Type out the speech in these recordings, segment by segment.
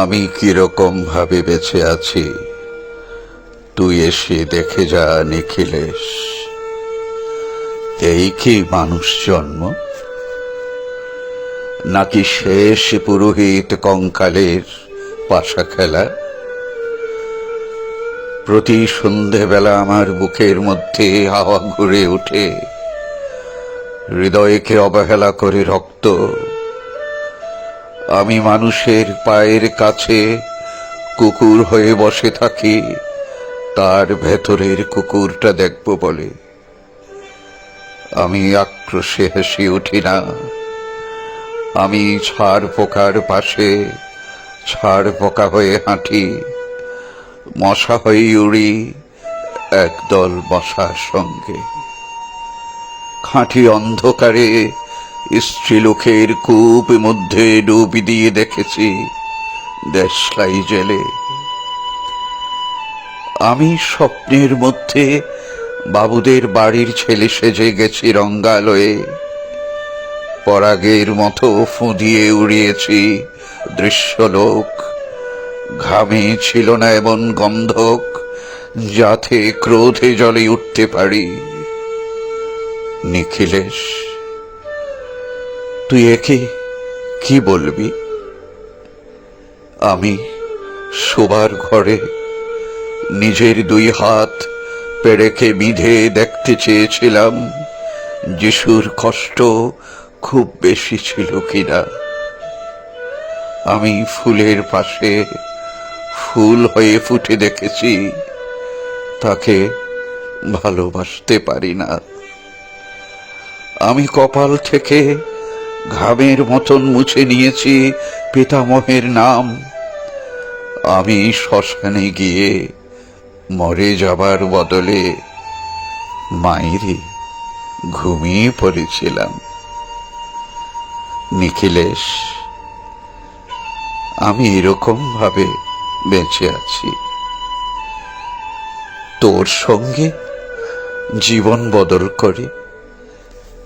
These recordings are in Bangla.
আমি কিরকম ভাবে বেঁচে আছি তুই এসে দেখে যা নিখিলেশ। এই কি মানুষ জন্ম, নাকি শেষ পুরোহিত কঙ্কালের পাশা খেলা? প্রতি সন্ধেবেলা আমার বুকের মধ্যে হাওয়া ঘুরে ওঠে, হৃদয়কে অবহেলা করে রক্ত। আমি মানুষের পায়ের কাছে কুকুর হয়ে বসে থাকি, তার ভেতরের কুকুরটা দেখব বলে। আমি আক্রোশে হেসে উঠি না, আমি ছাড় পোকার পাশে ছাড় পোকা হয়ে হাঁটি, মশা হয়ে উড়ি একদল মশার সঙ্গে। খাঁটি অন্ধকারে স্ত্রীলোকের কূপ মধ্যে ডুব দিয়ে দেখেছি দেশলাই জেলে। আমি স্বপ্নের মধ্যে বাবুদের বাড়ির ছেলে সেজে গেছি রঙ্গালয়ে, পরাগের মতো ফুঁদিয়ে উড়িয়েছি দৃশ্যলোক। ঘামে ছিল না এমন গন্ধক যাতে ক্রোধে জ্বলে উঠতে পারি। নিখিলেশ, তুই একে কি বলবি? আমি শোবার ঘরে নিজের দুই হাত পেরেকে বিঁধে দেখতে চেয়েছিলাম যিশুর কষ্ট খুব বেশি ছিল কিনা। আমি ফুলের পাশে ফুল হয়ে ফুটে দেখেছি, তাকে ভালোবাসতে পারি না। আমি কপাল থেকে ঘামের মতন মুছে নিয়েছি পিতামহের নাম। আমি শ্মশানে গিয়ে মরে যাবার বদলে মায়েরই ঘুমিয়ে পড়েছিলাম। নিখিলেশ, আমি এরকম ভাবে বেঁচে আছি, তোর সঙ্গে জীবন বদল করে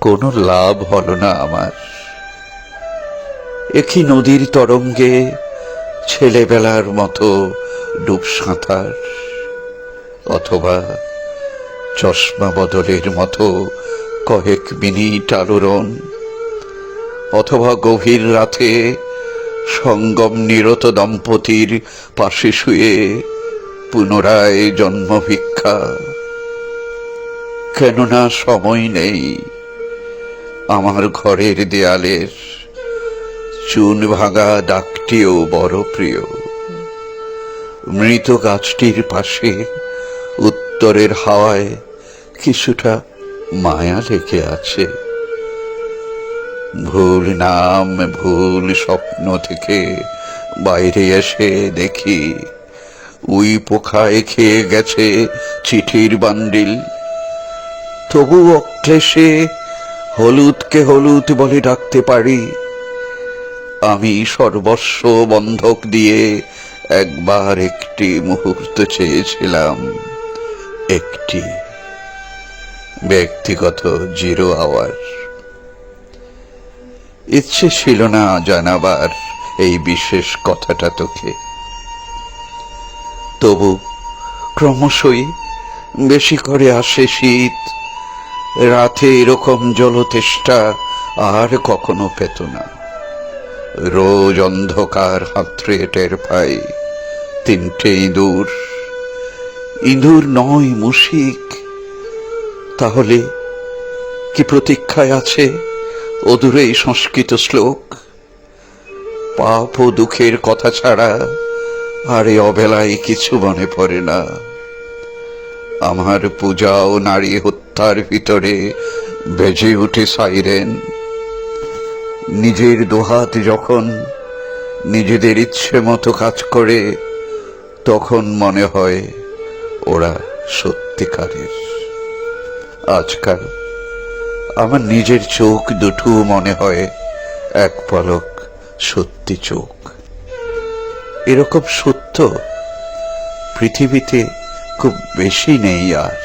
কোনো লাভ হলো না আমার। একই নদীর তরঙ্গে ছেলেবেলার মতো ডুব সাঁতার, অথবা চশমা বদলের মতো কয়েক মিনিট আলোড়ন, অথবা গভীর রাতে সঙ্গম নিরত দম্পতির পাশে শুয়ে পুনরায় জন্মভিক্ষা। কেননা সময় নেই। আমার ঘরের দেয়ালের চুন ভাঙা ডাকটিও বড় প্রিয়। মৃত গাছটির পাশে উত্তরের হাওয়ায় কিছুটা মায়া লেগে আছে। ভুল নাম ভুল স্বপ্ন থেকে বাইরে এসে দেখি উই পোকায় খেয়ে গেছে চিঠির বান্ডিল। তবু অক্লেশে হলুদকে হলুদ বলে ডাকতে পারি। আমি সর্বস্ব বন্ধক দিয়ে একবার একটি মুহূর্ত চেয়েছিলাম, একটি ব্যক্তিগত 0 আওয়ার। ইচ্ছে ছিল না জানাবার এই বিশেষ কথাটা তোকে, তবু ক্রমশই বেশি করে আসে শীত। রাতে এরকম জলতেষ্টা আর কখনো পেত না। রোজ অন্ধকার হাতড়ে টের পাই 3টে ইঁদুর। ইঁদুর নয়, মুশিক। তাহলে কি প্রতীক্ষায় আছে অদূরে সংস্কৃত শ্লোক? পাপ ও দুঃখের কথা ছাড়া আর এ অবেলায় কিছু মনে পড়ে না। আমার পূজা ও নারী হত্যার ভিতরে বেজে উঠে সাইরেন। নিজের দুহাত যখন নিজেদের ইচ্ছে মতো কাজ করে, তখন মনে হয় ওরা সত্যিকারের। আজকাল আমার নিজের চোখ দুটো মনে হয় এক পলক সত্যি চোখ। এরকম সত্য পৃথিবীতে খুব বেশি নেই আর।